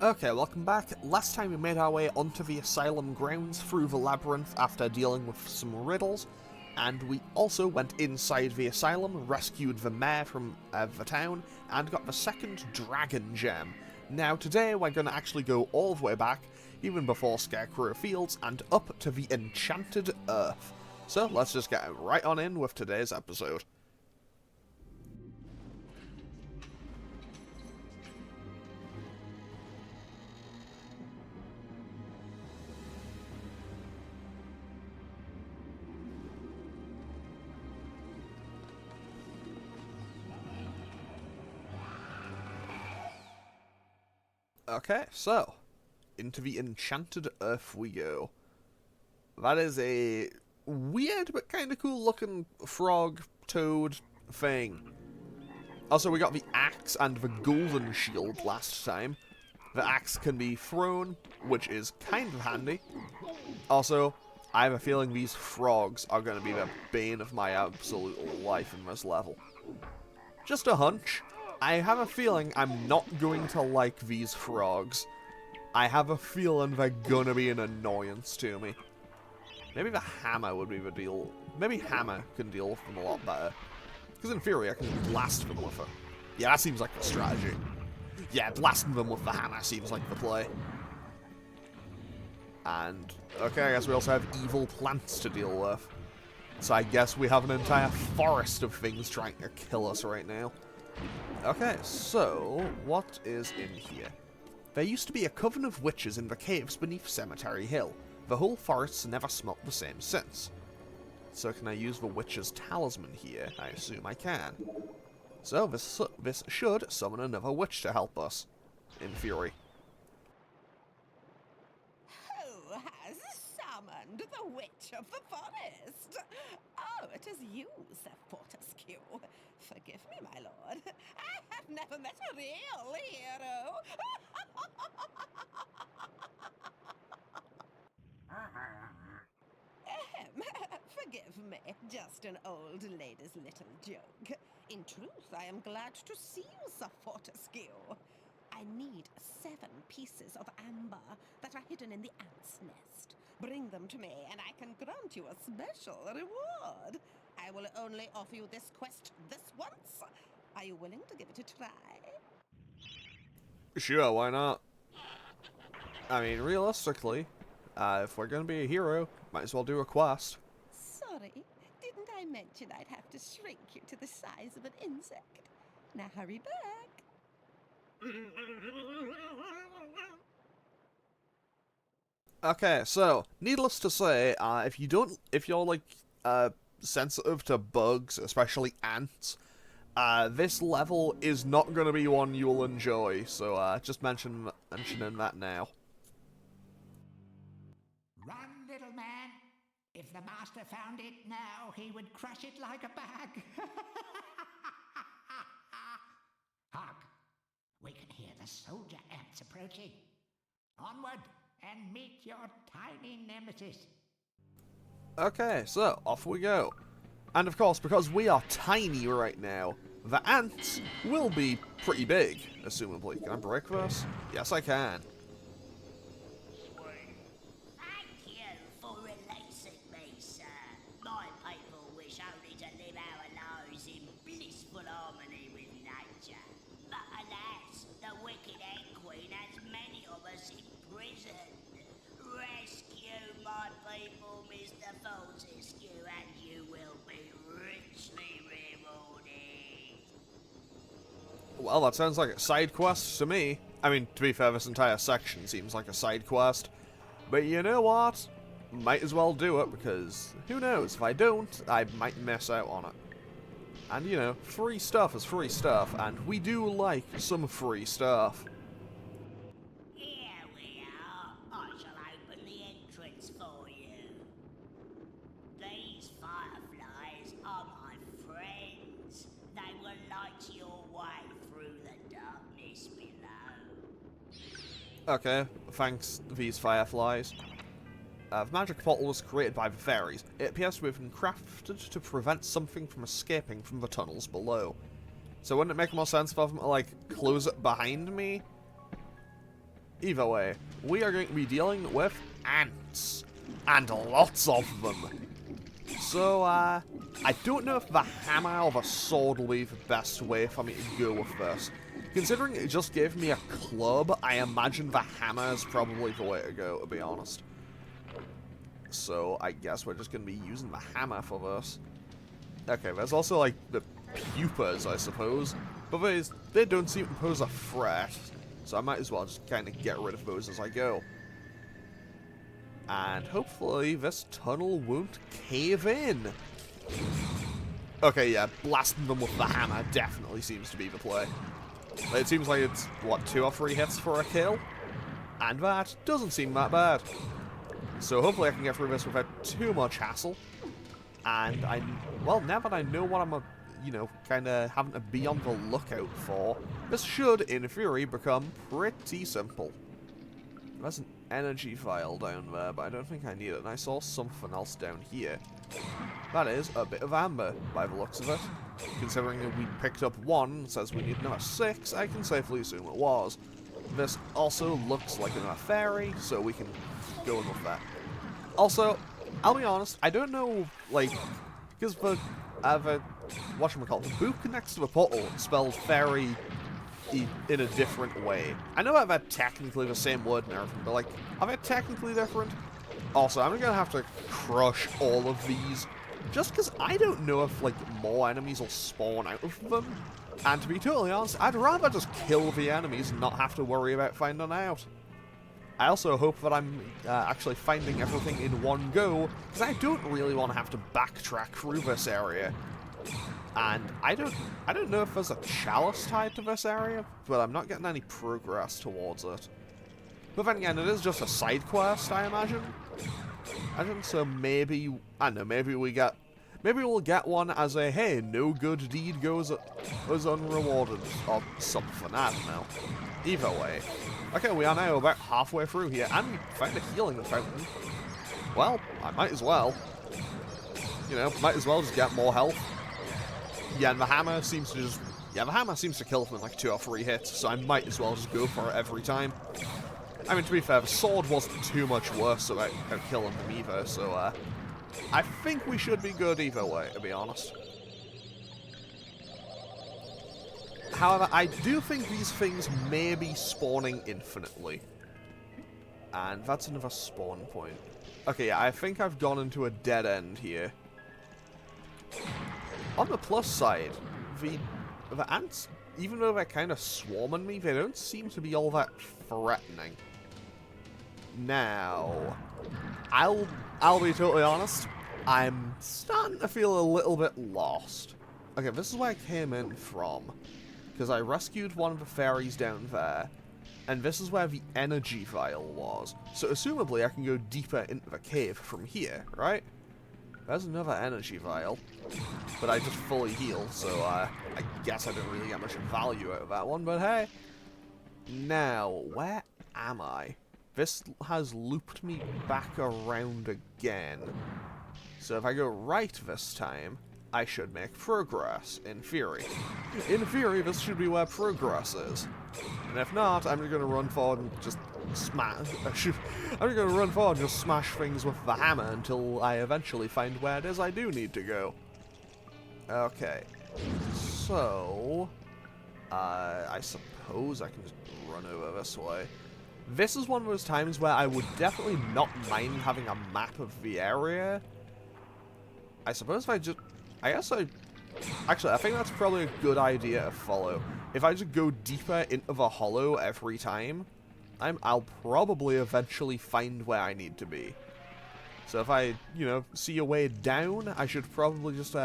Okay, welcome back. Last time we made our way onto the asylum grounds through the labyrinth after dealing with some riddles, and we also went inside the asylum, rescued the mayor from the town, and got the second dragon gem. Now today we're going to actually go all the way back, even before Scarecrow Fields, and up to the Enchanted Earth. So let's just get right on in with today's episode. Okay, so, into the Enchanted Earth we go. That is a weird but kind of cool looking frog, toad thing. Also, we got the axe and the golden shield last time. The axe can be thrown, which is kind of handy. Also, I have a feeling these frogs are going to be the bane of my absolute life in this level. Just a hunch. I have a feeling I'm not going to like these frogs. I have a feeling they're gonna be an annoyance to me. Maybe the hammer would be the deal. Maybe hammer can deal with them a lot better. Because in theory I can blast them with it. Yeah, that seems like the strategy. Yeah, blasting them with the hammer seems like the play. And, okay, I guess we also have evil plants to deal with. So I guess we have an entire forest of things trying to kill us right now. Okay, so, what is in here? There used to be a coven of witches in the caves beneath Cemetery Hill. The whole forest's never smelt the same since. So can I use the witch's talisman here? I assume I can. So this should summon another witch to help us, in theory. Who has summoned the Witch of the Forest? Oh, it is you, Sir Fortescue. Forgive me, my lord. I have never met a real hero. Forgive me, just an old lady's little joke. In truth, I am glad to see you, Sir Fortescue. I need 7 pieces of amber that are hidden in the ant's nest. Bring them to me, and I can grant you a special reward. I will only offer you this quest this once. Are you willing to give it a try? Sure, why not? I mean, realistically, if we're gonna be a hero, might as well do a quest. Sorry, didn't I mention I'd have to shrink you to the size of an insect? Now hurry back. Okay, so, needless to say, if you're like, sensitive to bugs, especially ants, this level is not gonna be one you'll enjoy, so, just mentioning that now. Run, little man. If the master found it now, he would crush it like a bag. Hark! We can hear the soldier ants approaching. Onward, and meet your tiny nemesis. Okay, so, off we go. And of course, because we are tiny right now, the ants will be pretty big, assumably. Can I break this? Yes, I can. Thank you for releasing me, sir. My people wish only to live our lives in blissful harmony with nature. But alas, the wicked Egg Queen has many of us in prison. Rescue my people, Mr. Fortescue, and you will be richly rewarded. Well, that sounds like a side quest to me. I mean, to be fair, this entire section seems like a side quest. But you know what? Might as well do it, because who knows, if I don't, I might miss out on it. And you know, free stuff is free stuff, and we do like some free stuff. Here we are. I shall open the entrance for you. These fireflies are my friends. They will light your way through the darkness below. Okay, thanks, these fireflies. The magic portal was created by the fairies. It appears to have been crafted to prevent something from escaping from the tunnels below. So wouldn't it make more sense for them to, like, close it behind me? Either way, we are going to be dealing with ants. And lots of them. So, I don't know if the hammer or the sword will be the best way for me to go with this. Considering it just gave me a club, I imagine the hammer is probably the way to go, to be honest. So, I guess we're just going to be using the hammer for this. Okay, there's also, like, the pupas, I suppose. But they don't seem to pose a threat. So I might as well just kind of get rid of those as I go. And hopefully this tunnel won't cave in. Okay, yeah, blasting them with the hammer definitely seems to be the play. It seems like it's, what, 2 or 3 hits for a kill? And that doesn't seem that bad. So hopefully I can get through this without too much hassle. And well, now that I know what I'm, you know, kind of having to be on the lookout for, this should, in theory, become pretty simple. There's an energy vial down there, but I don't think I need it. And I saw something else down here. That is a bit of amber, by the looks of it. Considering that we picked up 1, it says we need another 6, I can safely assume it was. This also looks like another fairy, so we can go in with that. Also, I'll be honest, I don't know, like, because the whatchamacallit, the book next to the portal spells fairy in a different way. I know that they're technically the same word and everything, but, like, are they technically different? Also, I'm gonna have to crush all of these, just because I don't know if, like, more enemies will spawn out of them. And to be totally honest, I'd rather just kill the enemies and not have to worry about finding out. I also hope that I'm actually finding everything in one go, because I don't really want to have to backtrack through this area. And I don't know if there's a chalice tied to this area, but I'm not getting any progress towards it. But then again, it is just a side quest, I imagine. So maybe, I don't know, maybe we'll get one as a, hey, no good deed goes unrewarded, or something, I don't know. Either way. Okay, we are now about halfway through here, and we found a healing fountain. Well, I might as well. You know, might as well just get more health. Yeah, and the hammer seems to kill them in like 2 or 3 hits, so I might as well just go for it every time. I mean, to be fair, the sword wasn't too much worse about killing them either, so, I think we should be good either way, to be honest. However, I do think these things may be spawning infinitely. And that's another spawn point. Okay, yeah, I think I've gone into a dead end here. On the plus side, the ants, even though they're kind of swarming me, they don't seem to be all that threatening. Now, I'll be totally honest, I'm starting to feel a little bit lost. Okay, this is where I came in from, because I rescued one of the fairies down there, and this is where the energy vial was. So assumably I can go deeper into the cave from here, right? There's another energy vial, but I just fully healed, so I guess I didn't really get much value out of that one, but hey. Now, where am I? This has looped me back around again. So if I go right this time, I should make progress, in theory. In theory, this should be where progress is. And if not, I'm going to run forward and just smash... I'm going to run forward and just smash things with the hammer until I eventually find where it is I do need to go. Okay. So... I suppose I can just run over this way. This is one of those times where I would definitely not mind having a map of the area. I suppose if I just... Actually, I think that's probably a good idea to follow. If I just go deeper into the hollow every time, I'll probably eventually find where I need to be. So if I, you know, see a way down, I should probably just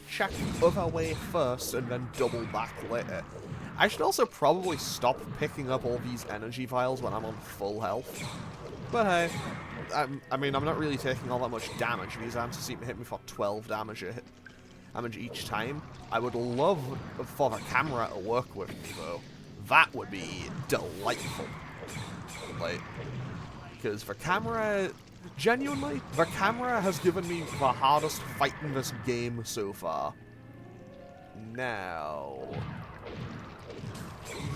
check the other way first and then double back later. I should also probably stop picking up all these energy vials when I'm on full health. But hey, I mean, I'm not really taking all that much damage. These ants seem to hit me for 12 damage each time. I would love for the camera to work with me, though. That would be delightful. Like, because the camera... Genuinely, the camera has given me the hardest fight in this game so far. Now...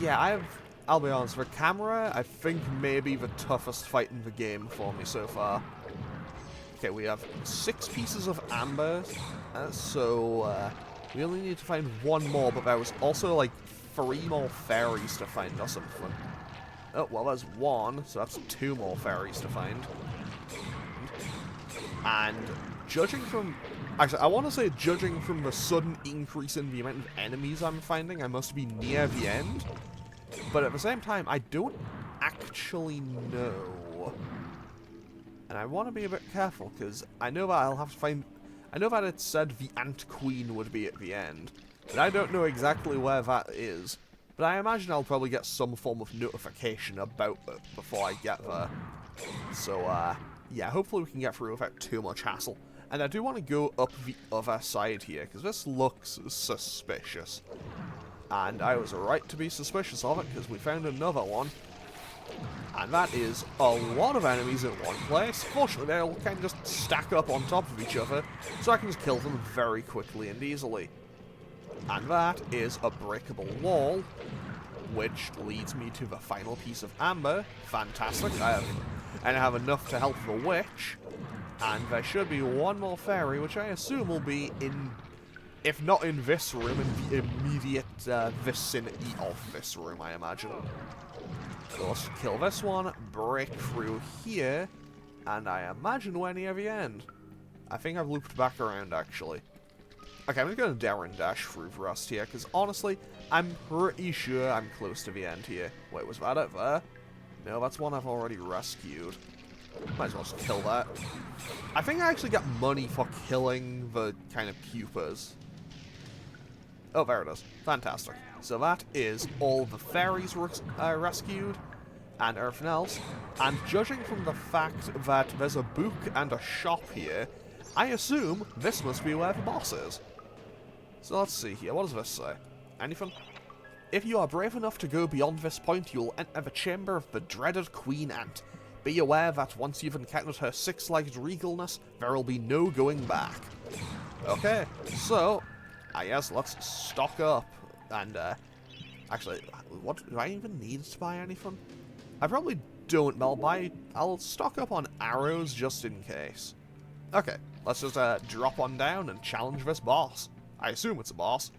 Yeah, I'll be honest, for camera, I think maybe the toughest fight in the game for me so far. Okay, we have 6 pieces of amber, so we only need to find 1 more, but there was also like 3 more fairies to find or something. Oh, well, there's 1, so that's 2 more fairies to find. And judging from... Actually, I want to say judging from the sudden increase in the amount of enemies I'm finding, I must be near the end. But at the same time, I don't actually know. And I want to be a bit careful, because I know that I'll have to find... I know that it said the Ant Queen would be at the end, but I don't know exactly where that is. But I imagine I'll probably get some form of notification about it before I get there. So, yeah, hopefully we can get through without too much hassle. And I do want to go up the other side here, because this looks suspicious. And I was right to be suspicious of it, because we found another one. And that is a lot of enemies in one place. Fortunately, they all kind of just stack up on top of each other, so I can just kill them very quickly and easily. And that is a breakable wall, which leads me to the final piece of amber. Fantastic. I have enough to help the witch. And there should be 1 more fairy, which I assume will be in, if not in this room, in the immediate vicinity of this room, I imagine. So let's kill this one, break through here, and I imagine we're near the end. I think I've looped back around, actually. Okay, I'm just going to dare and dash through the rest here, because honestly, I'm pretty sure I'm close to the end here. Wait, was that it there? No, that's one I've already rescued. Might as well just kill that. I think I actually got money for killing the kind of pupas. Oh, there it is. Fantastic. So that is all the fairies rescued, and everything else. And judging from the fact that there's a book and a shop here, I assume this must be where the boss is. So let's see here. What does this say? Anything? If you are brave enough to go beyond this point, you will enter the chamber of the dreaded Queen Ant. Be aware that once you've encountered her 6-legged regalness, there will be no going back. Okay, so I guess let's stock up. And, actually, what do I even need to buy anything? I probably don't, but I'll stock up on arrows just in case. Okay, let's just, drop on down and challenge this boss. I assume it's a boss.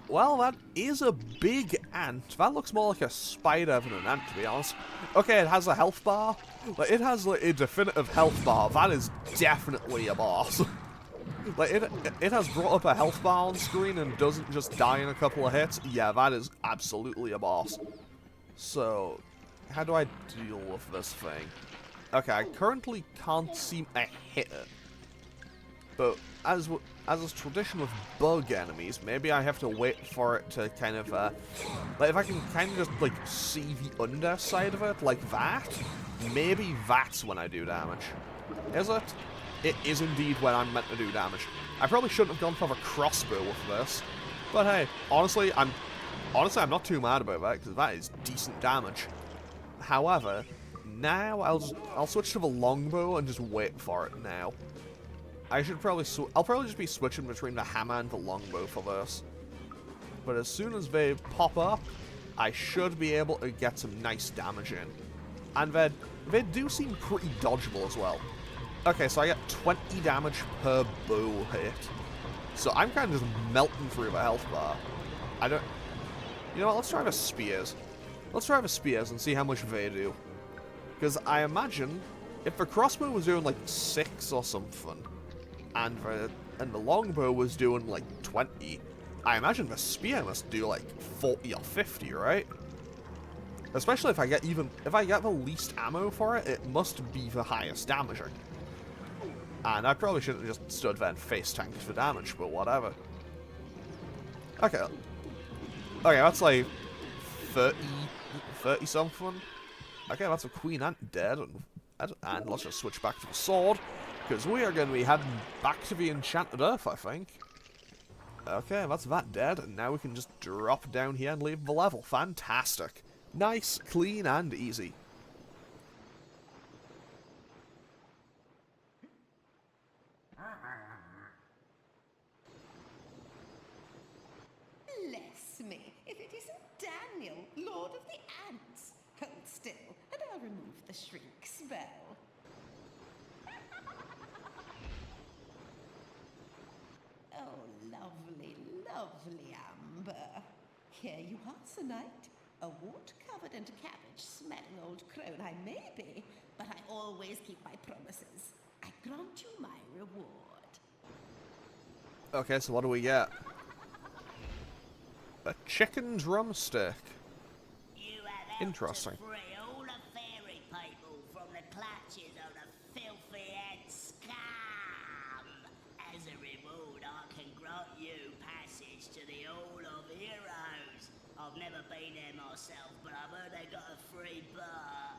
Well, that is a big ant. That looks more like a spider than an ant, to be honest. Okay, it has a health bar. Like, it has, like, a definitive health bar. That is definitely a boss. Like, it has brought up a health bar on screen and doesn't just die in a couple of hits. Yeah, that is absolutely a boss. So, how do I deal with this thing? Okay, I currently can't seem to hit it. But as is tradition with bug enemies, maybe I have to wait for it to kind of, like, if I can kind of just, like, see the underside of it, like that, maybe that's when I do damage. Is it? It is indeed when I'm meant to do damage. I probably shouldn't have gone for the crossbow with this, but hey, honestly, I'm not too mad about that, because that is decent damage. However, now I'll switch to the longbow and just wait for it now. I'll probably just be switching between the hammer and the longbow for this. But as soon as they pop up, I should be able to get some nice damage in. And they do seem pretty dodgeable as well. Okay, so I get 20 damage per bow hit. So I'm kind of just melting through the health bar. You know what, let's try the spears. Let's try the spears and see how much they do. Because I imagine, if the crossbow was doing like 6 or something, and the longbow was doing like 20, I imagine the spear must do like 40 or 50, right? Especially if I get the least ammo for it, it must be the highest damaging. And I probably shouldn't have just stood there and face tanked for damage, but whatever. Okay. Okay, that's like 30 something. Okay, that's a queen ant dead, and let's just switch back to the sword. Because we are going to be heading back to the Enchanted Earth, I think. Okay, that's that dead, and now we can just drop down here and leave the level. Fantastic. Nice, clean, and easy. Less the shrink spell. Oh, lovely, lovely Amber. Here you are, Sir Knight. A wart-covered and cabbage-smelling old crone I may be, but I always keep my promises. I grant you my reward. Okay, so what do we get? A chicken drumstick. You have Interesting. helped to free all the fairy people from the clutches of the filthy and scum. As a reward, I can grant you passage to the Hall of Heroes. I've never been there myself, but I've heard they got a free bar.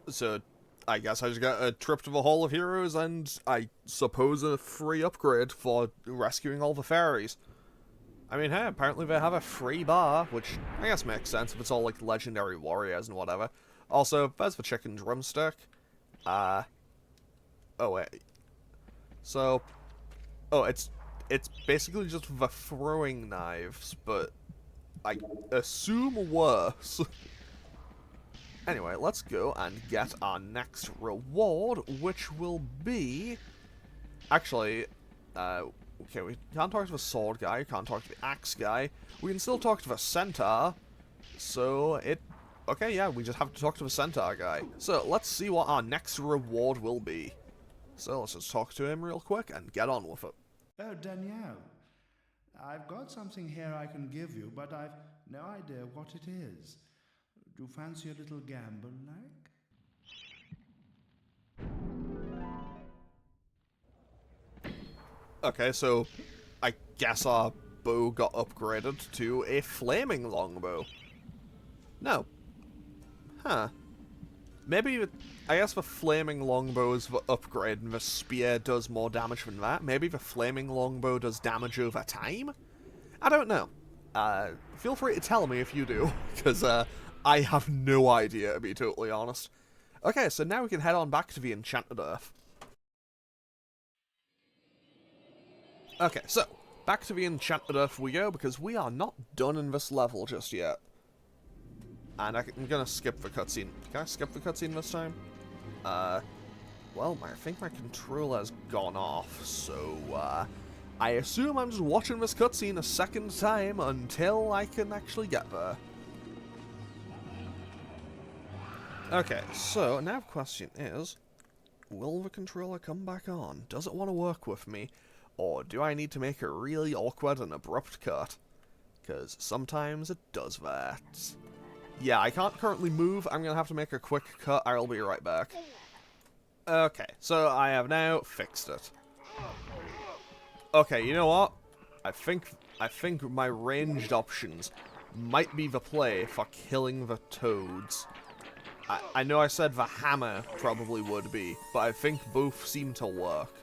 So, I guess I just got a trip to the Hall of Heroes and, I suppose, a free upgrade for rescuing all the fairies. I mean, hey, apparently they have a free bar, which I guess makes sense if it's all, like, legendary warriors and whatever. Also, there's the chicken drumstick. Oh, wait. So, oh, it's basically just the throwing knives, but I assume worse. Anyway, let's go and get our next reward, which will be... Actually, okay, we can't talk to the sword guy, can't talk to the axe guy. We can still talk to the centaur, so okay, yeah, we just have to talk to the centaur guy. So, let's see what our next reward will be. So, let's just talk to him real quick and get on with it. Oh, Danielle, I've got something here I can give you, but I've no idea what it is. Do you fancy a little gamble, like? Okay, so I guess our bow got upgraded to a flaming longbow. No. Huh. Maybe, I guess the flaming longbow is the upgrade and the spear does more damage than that. Maybe the flaming longbow does damage over time? I don't know. Feel free to tell me if you do, because I have no idea, to be totally honest. Okay, so now we can head on back to the Enchanted Earth. Okay, so, back to the Enchanted Earth we go, because we are not done in this level just yet. And I'm gonna skip the cutscene. Can I skip the cutscene this time? Well, I think my controller's gone off, so, I assume I'm just watching this cutscene a second time until I can actually get there. Okay, so now the question is, will the controller come back on? Does it want to work with me? Or do I need to make a really awkward and abrupt cut? Because sometimes it does that. Yeah, I can't currently move. I'm going to have to make a quick cut. I'll be right back. Okay, so I have now fixed it. Okay, you know what? I think my ranged options might be the play for killing the toads. I know I said the hammer probably would be, but I think both seem to work.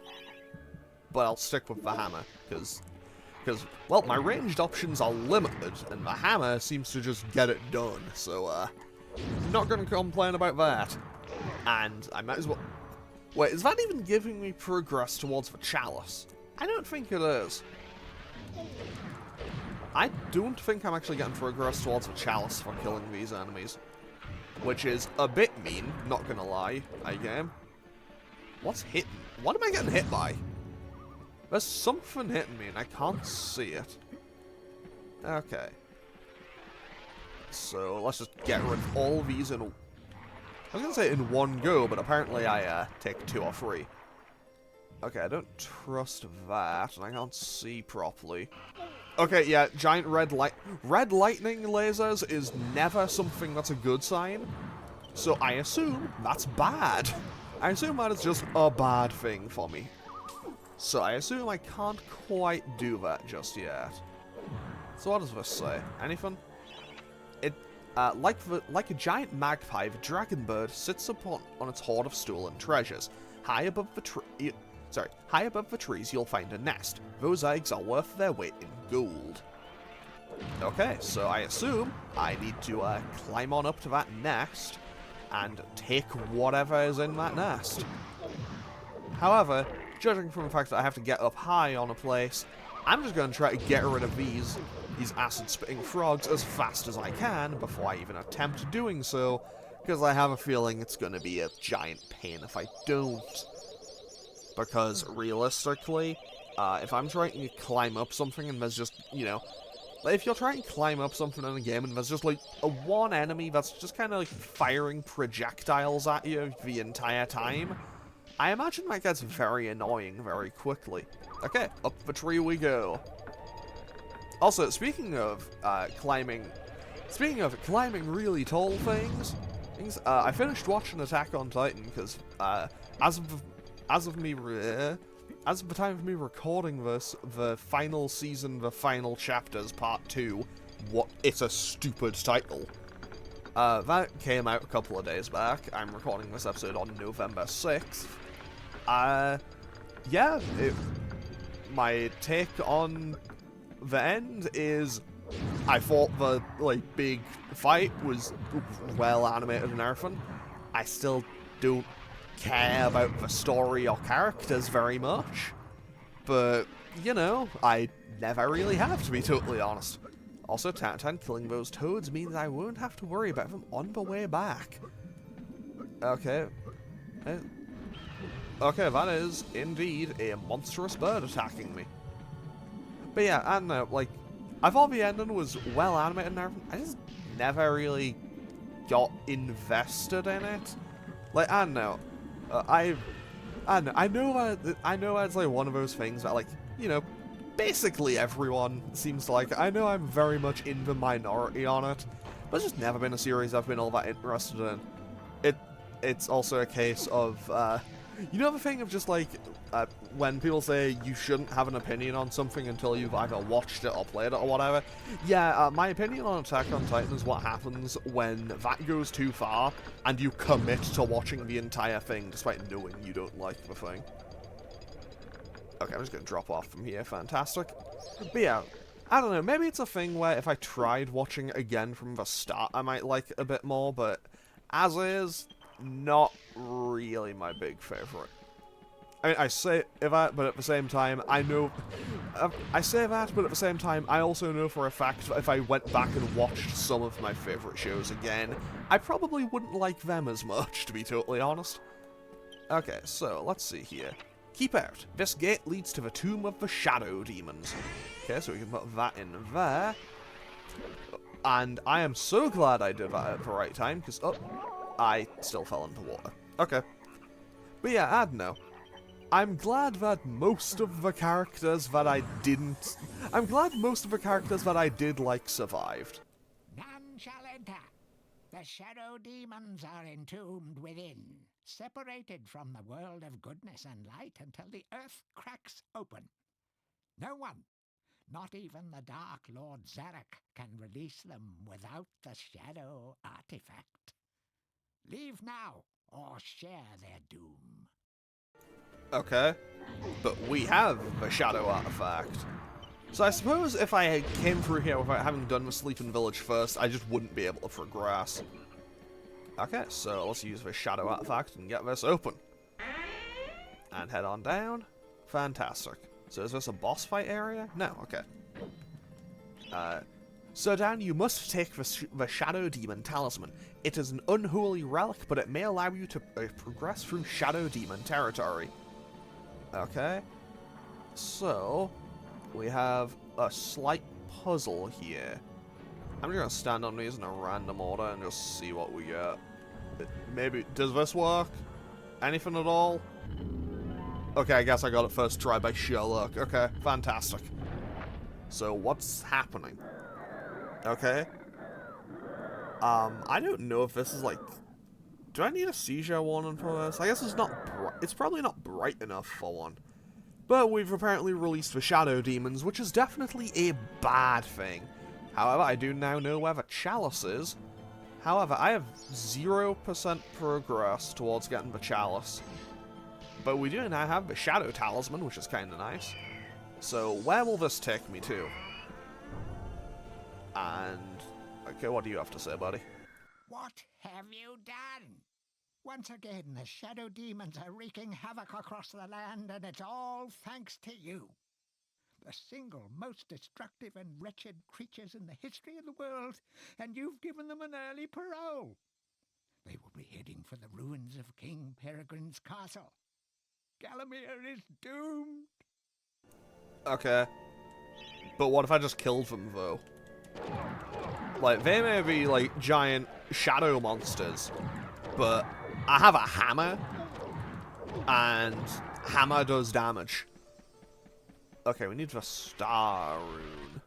But I'll stick with the hammer, because, well, my ranged options are limited, and the hammer seems to just get it done, so, not gonna complain about that. And I might as well... Wait, is that even giving me progress towards the chalice? I don't think it is. I don't think I'm actually getting progress towards the chalice for killing these enemies. Which is a bit mean, not gonna lie, game. What's hitting? What am I getting hit by? There's something hitting me and I can't see it. Okay. So, let's just get rid of all these in... I was gonna say in one go, but apparently I, take 2 or 3. Okay, I don't trust that, and I can't see properly. Okay, yeah, giant red lightning lasers is never something that's a good sign. So I assume that's bad. I assume that is just a bad thing for me. So I assume I can't quite do that just yet. So what does this say? Anything? It, like a giant magpie, the dragon bird sits upon its hoard of stolen treasures. High above the trees, you'll find a nest. Those eggs are worth their weight in gold. Okay, so I assume I need to climb on up to that nest and take whatever is in that nest. However, judging from the fact that I have to get up high on a place, I'm just going to try to get rid of these these acid-spitting frogs as fast as I can before I even attempt doing so, because I have a feeling it's going to be a giant pain if I don't. Because realistically, if I'm trying to climb up something and there's just, you know, if you're trying to climb up something in a game and there's just, like, one enemy that's just kind of, like, firing projectiles at you the entire time, I imagine that gets very annoying very quickly. Okay, up the tree we go. Also, speaking of climbing really tall things, I finished watching Attack on Titan because as of the time of me recording this, the final season, the final chapters, part 2, it's a stupid title. That came out a couple of days back. I'm recording this episode on November 6th. Yeah, my take on the end is I thought the, like, big fight was well animated and everything. I still don't care about the story or characters very much. But, you know, I never really have, to be totally honest. Also, Tantan killing those toads means I won't have to worry about them on the way back. Okay. Okay, that is indeed a monstrous bird attacking me. But yeah, I don't know, like, I thought the ending was well animated and everything. I just never really got invested in it. Like, I don't know. I know it's like one of those things that, like, you know, basically everyone seems to like. I know I'm very much in the minority on it, but it's just never been a series I've been all that interested in. It's also a case of, you know the thing of just, like, when people say you shouldn't have an opinion on something until you've either watched it or played it or whatever? Yeah, my opinion on Attack on Titan is what happens when that goes too far and you commit to watching the entire thing despite knowing you don't like the thing. Okay, I'm just gonna drop off from here, fantastic. But yeah, I don't know, maybe it's a thing where if I tried watching it again from the start I might like it a bit more, but as is, not really my big favourite. I mean, I say that, but at the same time, I know... I say that, but at the same time, I also know for a fact that if I went back and watched some of my favourite shows again, I probably wouldn't like them as much, to be totally honest. Okay, so, let's see here. Keep out. This gate leads to the Tomb of the Shadow Demons. Okay, so we can put that in there. And I am so glad I did that at the right time, because... Oh, I still fell into water. Okay. But yeah, I don't know. I'm glad that most of the characters that I didn't... I'm glad most of the characters that I did like survived. None shall enter. The shadow demons are entombed within, separated from the world of goodness and light until the earth cracks open. No one, not even the Dark Lord Zarek, can release them without the shadow artifact. Leave now, or share their doom. Okay. But we have the Shadow Artifact. So I suppose if I came through here without having done the Sleeping Village first, I just wouldn't be able to progress. Okay, so let's use the Shadow Artifact and get this open. And head on down. Fantastic. So is this a boss fight area? No, okay. So Dan, you must take the Shadow Demon Talisman. It is an unholy relic, but it may allow you to progress through Shadow Demon territory. Okay. So, we have a slight puzzle here. I'm just gonna stand on these in a random order and just see what we get. Maybe, does this work? Anything at all? Okay, I guess I got it first try by sheer luck. Okay, fantastic. So, what's happening? Okay. I don't know if this is like... Do I need a seizure warning for this? I guess it's not it's probably not bright enough for one. But we've apparently released the Shadow Demons, which is definitely a bad thing. However, I do now know where the Chalice is. However, I have 0% progress towards getting the Chalice. But we do now have the Shadow Talisman, which is kind of nice. So, where will this take me to? And... Okay, what do you have to say, buddy? What have you done? Once again, the shadow demons are wreaking havoc across the land, and it's all thanks to you. the single most destructive and wretched creatures in the history of the world, and you've given them an early parole. They will be heading for the ruins of King Peregrine's castle. Galamir is doomed. Okay. But what if I just killed them, though? Like, they may be, like, giant shadow monsters, but I have a hammer, and hammer does damage. Okay, we need the star rune.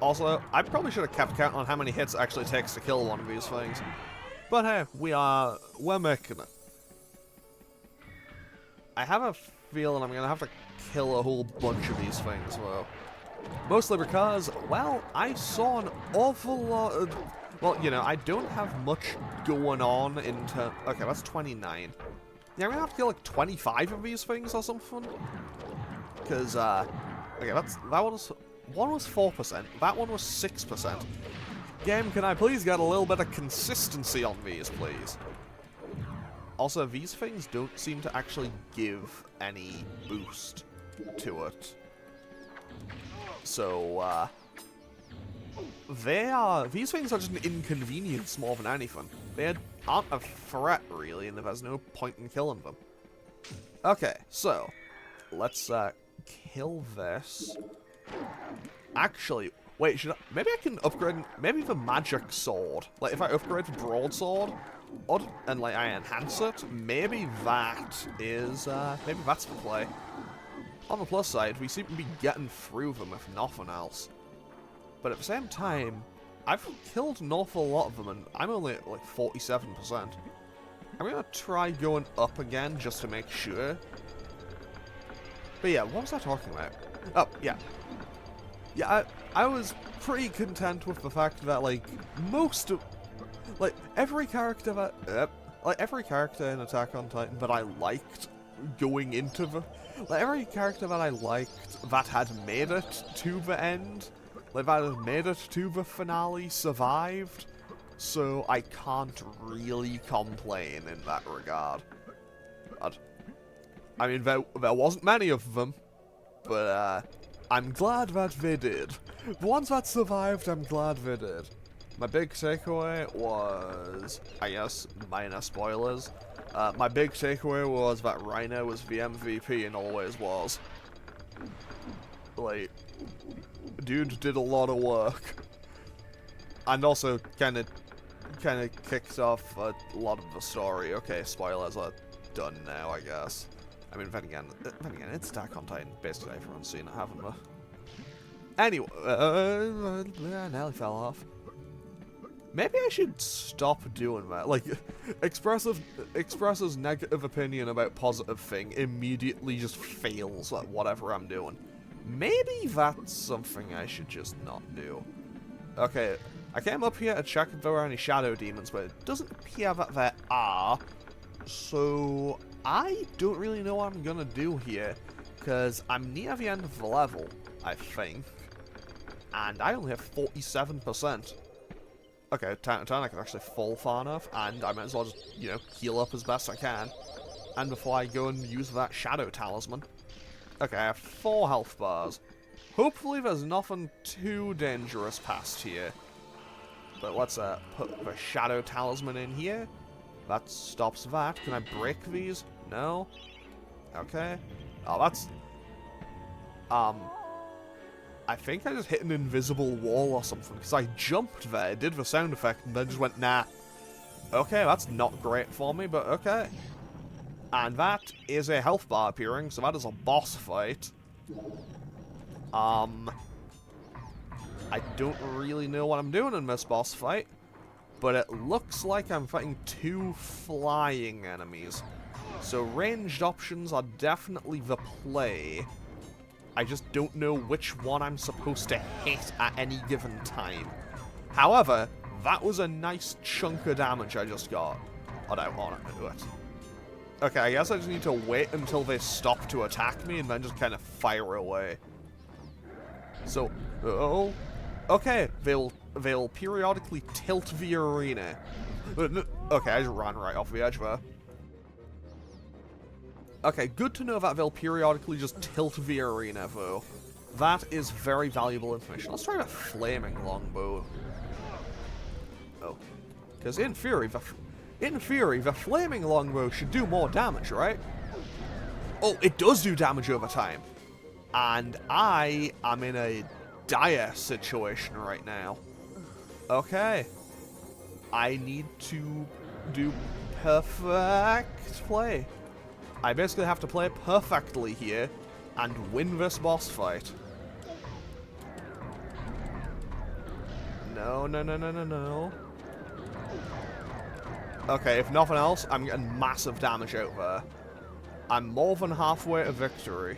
Also, I probably should have kept count on how many hits it actually takes to kill one of these things. But hey, we're making it. I have a feeling I'm gonna have to kill a whole bunch of these things, though. Mostly because, well, I saw an awful lot of... Well, you know, I don't have much going on in terms... Okay, that's 29. Yeah, I'm gonna have to kill like 25 of these things or something. Because, okay, one was 4%, that one was 6%. Game, can I please get a little bit of consistency on these, please? Also, these things don't seem to actually give any boost to it. So, these things are just an inconvenience more than anything. They aren't a threat, really, and there's no point in killing them. Okay, so, let's, kill this. Actually, wait, maybe I can upgrade, maybe the magic sword. Like, if I upgrade the broadsword, and, like, I enhance it, maybe that is, maybe that's the play. On the plus side, we seem to be getting through them, if nothing else. But at the same time, I've killed an awful lot of them, and I'm only at, like, 47%. I'm gonna try going up again, just to make sure. But yeah, what was I talking about? Oh, yeah. Yeah, I was pretty content with the fact that, like, most of... Like, every character that... like, every character in Attack on Titan that I liked going into the... Like, every character that I liked that had made it to the end, like, that had made it to the finale, survived. So, I can't really complain in that regard. I mean, there wasn't many of them, but, I'm glad that they did. The ones that survived, I'm glad they did. My big takeaway was, I guess, minor spoilers. My big takeaway was that Rhino was the MVP and always was. Like, dude did a lot of work. And also kind of kicked off a lot of the story. Okay, spoilers are done now, I guess. I mean, then again, it's Attack on Titan. Basically, everyone's seen it, haven't they? Anyway, nearly fell off. Maybe I should stop doing that. Like, Express's negative opinion about positive thing immediately just fails at whatever I'm doing. Maybe that's something I should just not do. Okay, I came up here to check if there were any shadow demons, but it doesn't appear that there are. So, I don't really know what I'm gonna do here, because I'm near the end of the level, I think. And I only have 47%. Okay, turn I can actually fall far enough, and I might as well just, you know, heal up as best I can. And before I go and use that shadow talisman. Okay, I have 4 health bars. Hopefully there's nothing too dangerous past here. But let's put the shadow talisman in here. That stops that. Can I break these? No? Okay. Oh, that's... I think I just hit an invisible wall or something, because I jumped there, did the sound effect, and then just went, nah. Okay, that's not great for me, but okay. And that is a health bar appearing, so that is a boss fight. I don't really know what I'm doing in this boss fight, but it looks like I'm fighting 2 flying enemies. So ranged options are definitely the play. I just don't know which one I'm supposed to hit at any given time. However, that was a nice chunk of damage I just got. Oh no, hold on, do it. Okay, I guess I just need to wait until they stop to attack me and then just kind of fire away. So, oh, okay, they'll periodically tilt the arena. Okay, I just ran right off the edge there. Okay, good to know that they'll periodically just tilt the arena, though. That is very valuable information. Let's try a flaming longbow. Oh. Because in theory, the flaming longbow should do more damage, right? Oh, it does do damage over time. And I am in a dire situation right now. Okay. I need to do perfect play. I basically have to play perfectly here and win this boss fight. No, no, no, no, no, no. Okay, if nothing else, I'm getting massive damage out there. I'm more than halfway to victory.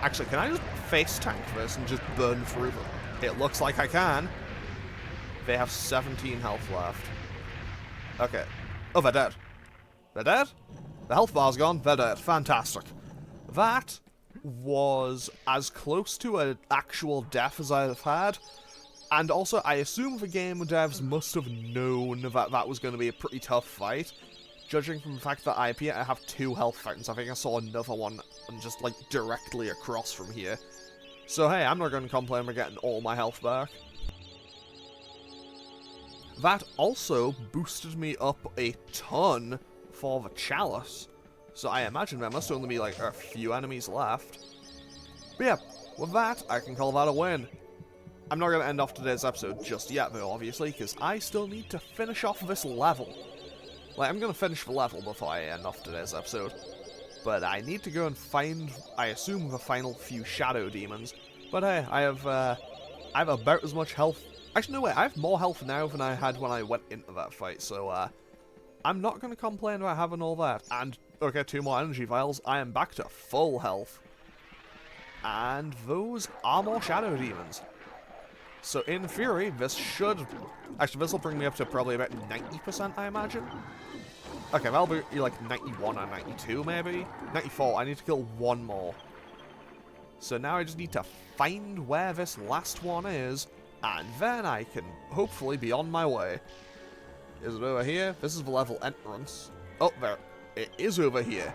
Actually, can I just face tank this and just burn through them? It looks like I can. They have 17 health left. Okay. Oh, they're dead. They're dead? The health bar's gone. They're dead. Fantastic. That was as close to an actual death as I've had. And also, I assume the game devs must have known that that was going to be a pretty tough fight. Judging from the fact that I appear to have 2 health fountains, I think I saw another one and just, like, directly across from here. So, hey, I'm not going to complain about getting all my health back. That also boosted me up a ton for the chalice. So I imagine there must only be, like, a few enemies left. But yeah, with that, I can call that a win. I'm not going to end off today's episode just yet, though, obviously, because I still need to finish off this level. Like, I'm going to finish the level before I end off today's episode. But I need to go and find, I assume, the final few shadow demons. But hey, I have about as much health. Actually, no, wait, I have more health now than I had when I went into that fight, so, I'm not going to complain about having all that. And, okay, 2 more energy vials. I am back to full health. And those are more shadow demons. So, in theory, this should... Actually, this will bring me up to probably about 90%, I imagine. Okay, that'll be like 91 or 92, maybe? 94, I need to kill 1 more. So now I just need to find where this last one is, and then I can hopefully be on my way. Is it over here? This is the level entrance. Oh, there. It is over here.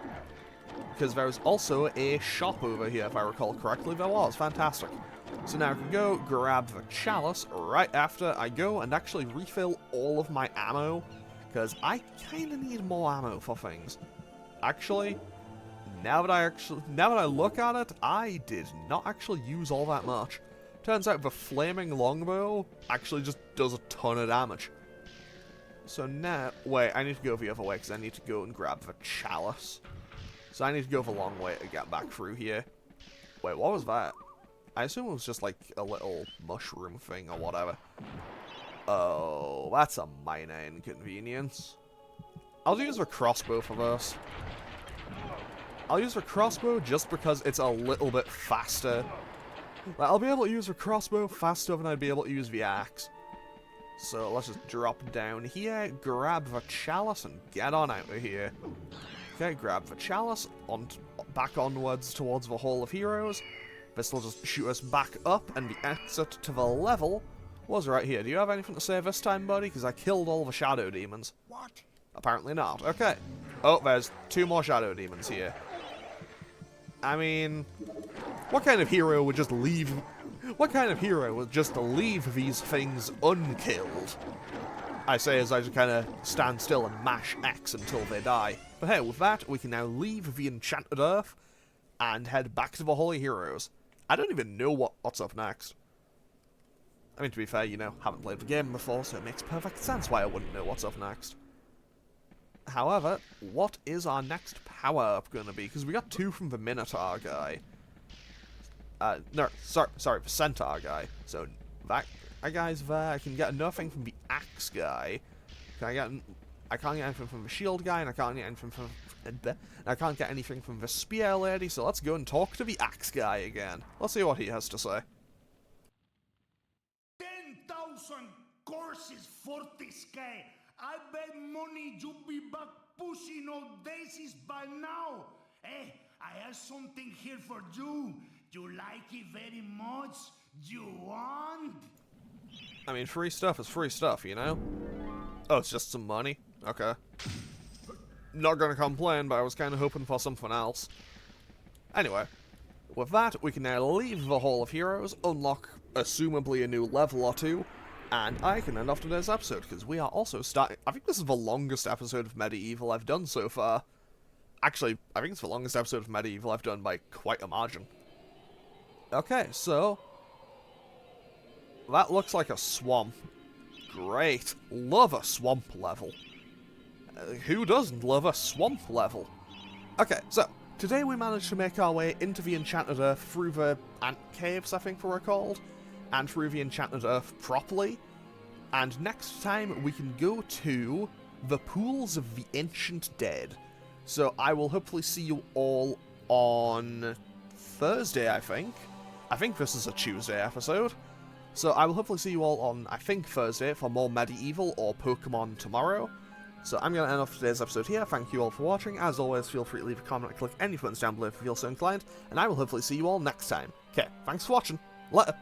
Because there is also a shop over here, if I recall correctly. There was. Fantastic. So now I can go grab the chalice right after I go and actually refill all of my ammo. Because I kind of need more ammo for things. Actually, now that I look at it, I did not actually use all that much. Turns out the flaming longbow actually just does a ton of damage. So now, wait, I need to go the other way because I need to go and grab the chalice. So I need to go the long way to get back through here. Wait, what was that? I assume it was just like a little mushroom thing or whatever. Oh, that's a minor inconvenience. I'll use the crossbow for this. I'll use the crossbow just because it's a little bit faster. Like, I'll be able to use the crossbow faster than I'd be able to use the axe. So let's just drop down here, grab the chalice, and get on out of here. Okay, grab the chalice, back onwards towards the Hall of Heroes. This will just shoot us back up, and the exit to the level was right here. Do you have anything to say this time, buddy? Because I killed all the shadow demons. What? Apparently not. Okay. Oh, there's 2 more shadow demons here. I mean, what kind of hero would just leave... What kind of hero would just leave these things unkilled? I say as I just kind of stand still and mash X until they die. But hey, with that, we can now leave the Enchanted Earth and head back to the Holy Heroes. I don't even know what's up next. I mean, to be fair, you know, haven't played the game before, so it makes perfect sense why I wouldn't know what's up next. However, what is our next power-up going to be? Because we got 2 from the Minotaur guy. No, sorry, the Centaur guy. So, that guy's there. I can get nothing from the Axe guy. I can't get anything from the Shield guy, and I can't get anything from the Spear lady, so let's go and talk to the Axe guy again. Let's see what he has to say. 10,000 courses for this guy. I bet money you be back pushing all daisies by now. Hey, I have something here for you. You like it very much? You want? I mean, free stuff is free stuff, you know? Oh, it's just some money? Okay. not going to complain, but I was kind of hoping for something else. Anyway, with that, we can now leave the Hall of Heroes, unlock, assumably, a new level or two, and I can end off today's episode, because we are also starting... I think this is the longest episode of Medieval I've done so far. Actually, I think it's the longest episode of Medieval I've done by quite a margin. Okay, so... that looks like a swamp. Great. Love a swamp level. Who doesn't love a swamp level? Okay, so, today we managed to make our way into the Enchanted Earth through the ant caves, I think they were called, and through the Enchanted Earth properly. And next time we can go to the Pools of the Ancient Dead. So I will hopefully see you all on Thursday, I think. I think this is a Tuesday episode. So I will hopefully see you all on, I think, Thursday for more Medieval or Pokemon tomorrow. So I'm going to end off today's episode here. Thank you all for watching. As always, feel free to leave a comment and click any buttons down below if you feel so inclined. And I will hopefully see you all next time. Okay, thanks for watching. Later.